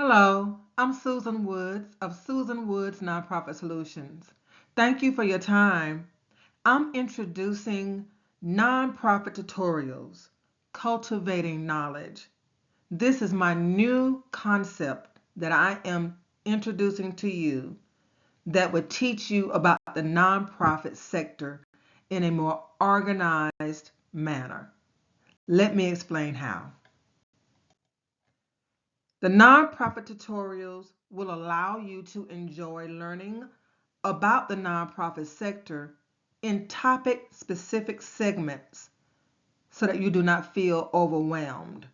Hello, I'm Susan Woods of Susan Woods Nonprofit Solutions. Thank you for your time. I'm introducing nonprofit tutorials, cultivating knowledge. This is my new concept that I am introducing to you that would teach you about the nonprofit sector in a more organized manner. Let me explain how. The nonprofit tutorials will allow you to enjoy learning about the nonprofit sector in topic specific segments so that you do not feel overwhelmed.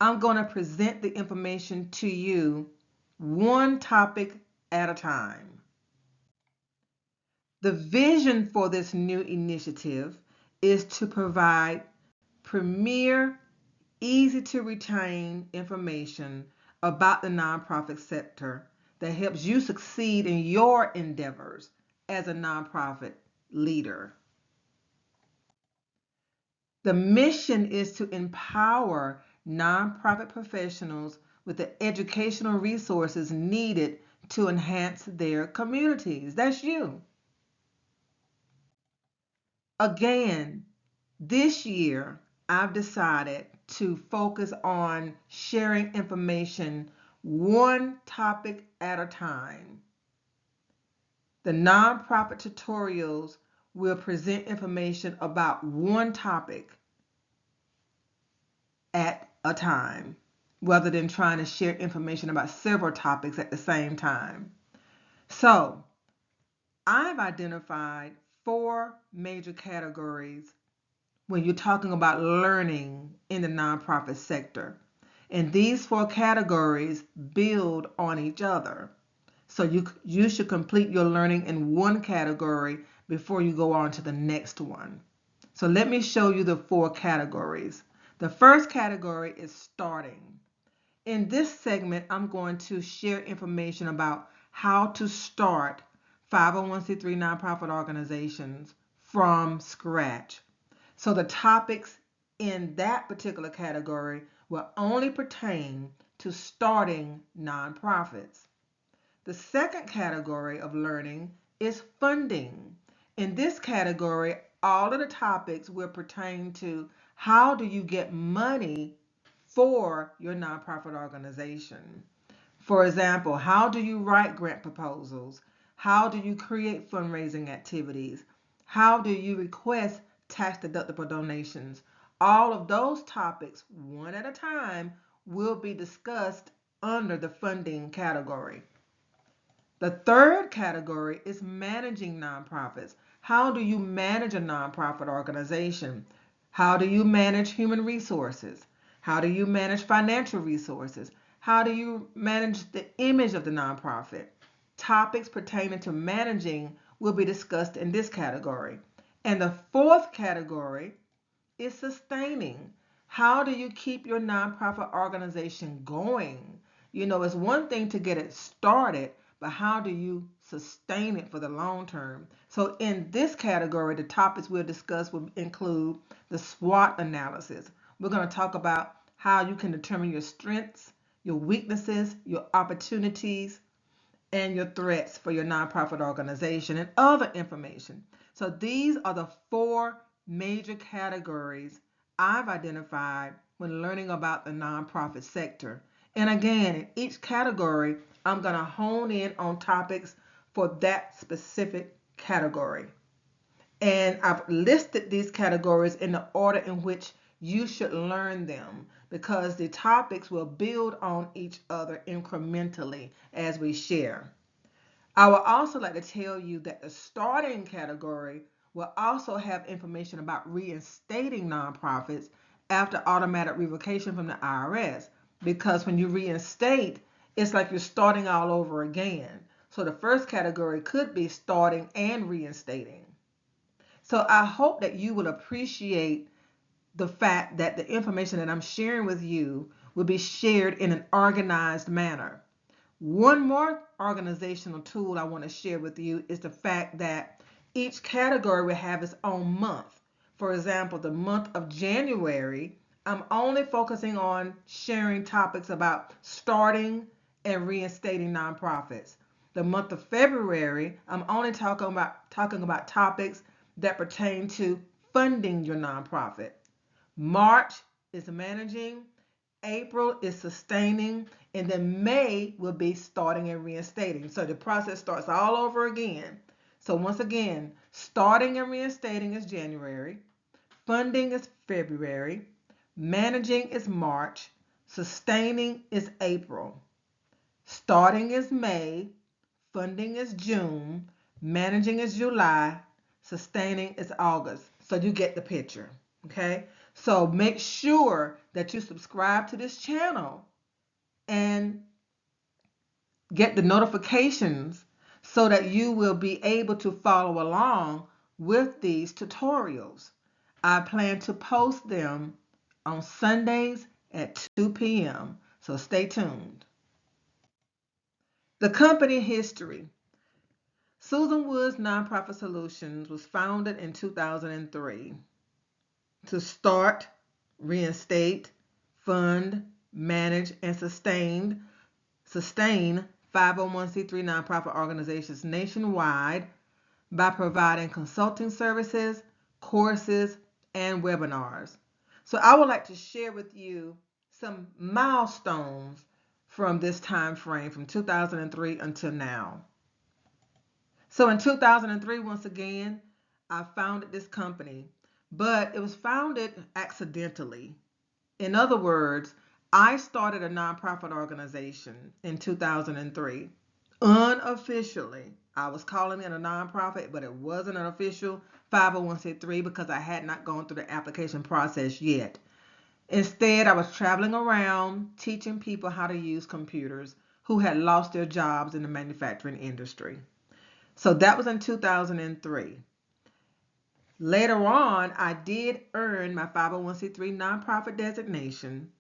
I'm going to present the information to you one topic at a time. The vision for this new initiative is to provide premier, easy to retain information about the nonprofit sector that helps you succeed in your endeavors as a nonprofit leader. The mission is to empower nonprofit professionals with the educational resources needed to enhance their communities. That's you. Again, this year, I've decided to focus on sharing information one topic at a time. The nonprofit tutorials will present information about one topic at a time, rather than trying to share information about several topics at the same time. So, I've identified four major categories when you're talking about learning in the nonprofit sector. And these four categories build on each other. So you should complete your learning in one category before you go on to the next one. So let me show you the four categories. The first category is starting. In this segment, I'm going to share information about how to start 501c3 nonprofit organizations from scratch. So the topics in that particular category will only pertain to starting nonprofits. The second category of learning is funding. In this category, all of the topics will pertain to how do you get money for your nonprofit organization. For example, how do you write grant proposals? How do you create fundraising activities? How do you request tax deductible donations? All of those topics, one at a time, will be discussed under the funding category. The third category is managing nonprofits. How do you manage a nonprofit organization? How do you manage human resources? How do you manage financial resources? How do you manage the image of the nonprofit? Topics pertaining to managing will be discussed in this category. And the fourth category is sustaining. How do you keep your nonprofit organization going? It's one thing to get it started, but how do you sustain it for the long term? So in this category, the topics we'll discuss will include the SWOT analysis. We're going to talk about how you can determine your strengths, your weaknesses, your opportunities, and your threats for your nonprofit organization and other information. So these are the four major categories I've identified when learning about the nonprofit sector. And again, in each category, I'm going to hone in on topics for that specific category. And I've listed these categories in the order in which you should learn them because the topics will build on each other incrementally as we share. I would also like to tell you that the starting category will also have information about reinstating nonprofits after automatic revocation from the IRS. Because when you reinstate, it's like you're starting all over again. So the first category could be starting and reinstating. So I hope that you will appreciate the fact that the information that I'm sharing with you will be shared in an organized manner. One more organizational tool I want to share with you is the fact that each category will have its own month. For example, the month of January, I'm only focusing on sharing topics about starting and reinstating nonprofits. The month of February, I'm only talking about topics that pertain to funding your nonprofit. March is managing, April is sustaining, and then May will be starting and reinstating. So the process starts all over again. So once again, starting and reinstating is January, funding is February, managing is March, sustaining is April, starting is May, funding is June, managing is July, sustaining is August. So you get the picture. Okay? So make sure that you subscribe to this channel and get the notifications so that you will be able to follow along with these tutorials. I plan to post them on Sundays at 2 p.m. So stay tuned. The company history. Susan Woods Nonprofit Solutions was founded in 2003 to start, reinstate, fund, manage, and sustain 501c3 nonprofit organizations nationwide by providing consulting services, courses, and webinars. So I would like to share with you some milestones from this time frame from 2003 until now. So in 2003, once again, I founded this company, but it was founded accidentally. In other words, I started a nonprofit organization in 2003. Unofficially, I was calling it a nonprofit, but it wasn't an official 501c3 because I had not gone through the application process yet. Instead, I was traveling around teaching people how to use computers who had lost their jobs in the manufacturing industry. So that was in 2003. Later on, I did earn my 501c3 nonprofit designation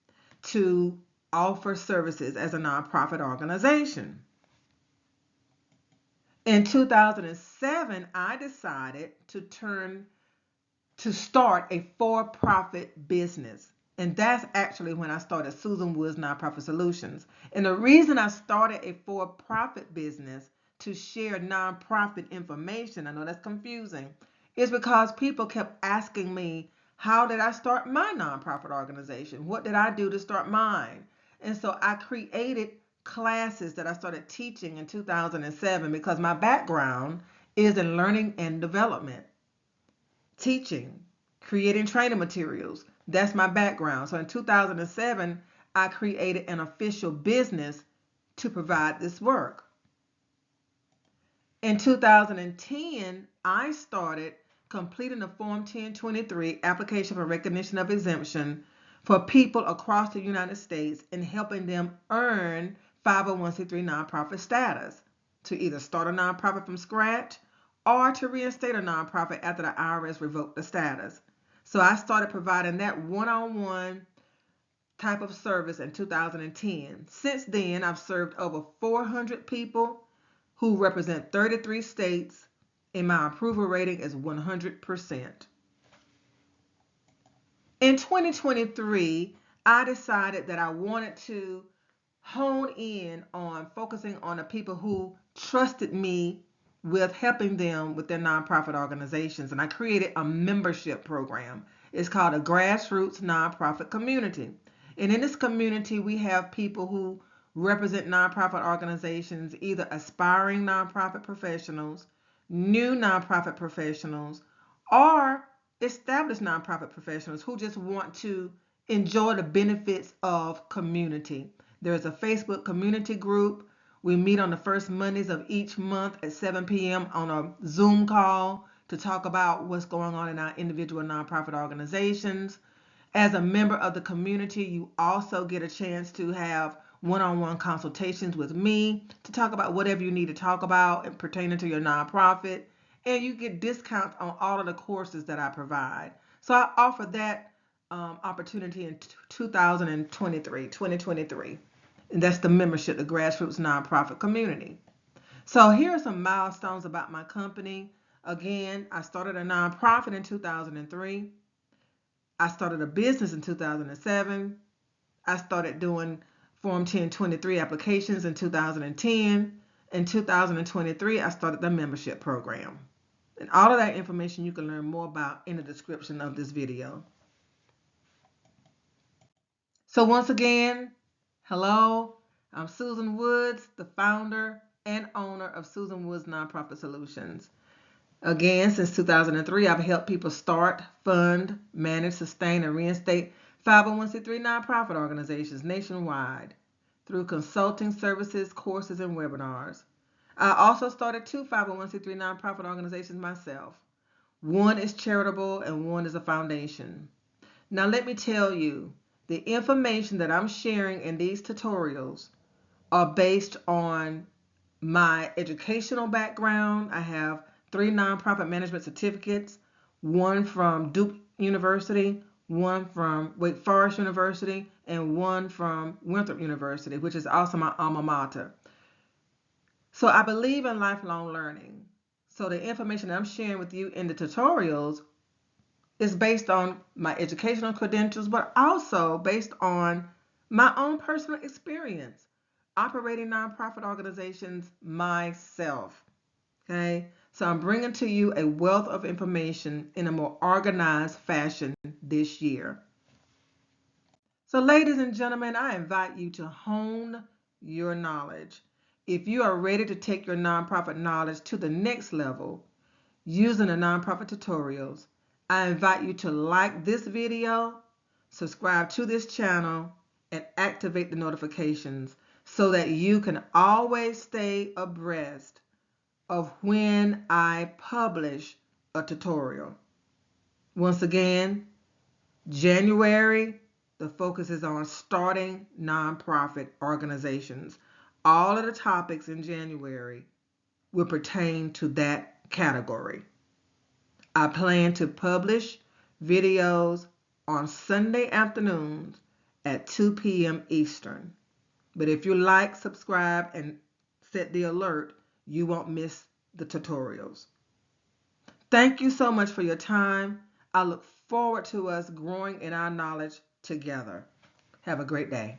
to offer services as a nonprofit organization. In 2007, I decided to start a for-profit business. And that's actually when I started Susan Woods Nonprofit Solutions. And the reason I started a for-profit business to share nonprofit information, I know that's confusing, is because people kept asking me, how did I start my nonprofit organization? What did I do to start mine? And so I created classes that I started teaching in 2007 because my background is in learning and development, teaching, creating training materials. That's my background. So in 2007, I created an official business to provide this work. In 2010, I started completing the Form 1023 application for recognition of exemption for people across the United States and helping them earn 501c3 nonprofit status to either start a nonprofit from scratch or to reinstate a nonprofit after the IRS revoked the status. So I started providing that one-on-one type of service in 2010. Since then, I've served over 400 people who represent 33 states, and my approval rating is 100%. In 2023, I decided that I wanted to hone in on focusing on the people who trusted me with helping them with their nonprofit organizations. And I created a membership program. It's called a Grassroots Nonprofit Community. And in this community, we have people who represent nonprofit organizations, either aspiring nonprofit professionals, new nonprofit professionals, or established nonprofit professionals who just want to enjoy the benefits of community. There's a Facebook community group. We meet on the first Mondays of each month at 7 p.m. on a Zoom call to talk about what's going on in our individual nonprofit organizations. As a member of the community, you also get a chance to have one-on-one consultations with me to talk about whatever you need to talk about pertaining to your nonprofit. And you get discounts on all of the courses that I provide. So I offer that opportunity in 2023. And that's the membership, the Grassroots Nonprofit Community. So here are some milestones about my company. Again, I started a nonprofit in 2003. I started a business in 2007. I started doing Form 1023 applications in 2010. In 2023, I started the membership program. And all of that information you can learn more about in the description of this video. So once again, hello, I'm Susan Woods, the founder and owner of Susan Woods Nonprofit Solutions. Again, since 2003, I've helped people start, fund, manage, sustain, and reinstate 501c3 nonprofit organizations nationwide through consulting services, courses, and webinars. I also started 2 501c3 nonprofit organizations myself. One is charitable and one is a foundation. Now let me tell you, the information that I'm sharing in these tutorials are based on my educational background. I have 3 nonprofit management certificates, one from Duke University, one from Wake Forest University, and one from Winthrop University, which is also my alma mater. So I believe in lifelong learning. So the information that I'm sharing with you in the tutorials is based on my educational credentials, but also based on my own personal experience operating nonprofit organizations myself. Okay, so I'm bringing to you a wealth of information in a more organized fashion this year. So ladies and gentlemen, I invite you to hone your knowledge. If you are ready to take your nonprofit knowledge to the next level using the nonprofit tutorials, I invite you to like this video, subscribe to this channel, and activate the notifications so that you can always stay abreast of when I publish a tutorial. Once again, January, the focus is on starting nonprofit organizations. All of the topics in January will pertain to that category. I plan to publish videos on Sunday afternoons at 2 p.m. Eastern. But if you like, subscribe, and set the alert, you won't miss the tutorials. Thank you so much for your time. I look forward to us growing in our knowledge together. Have a great day.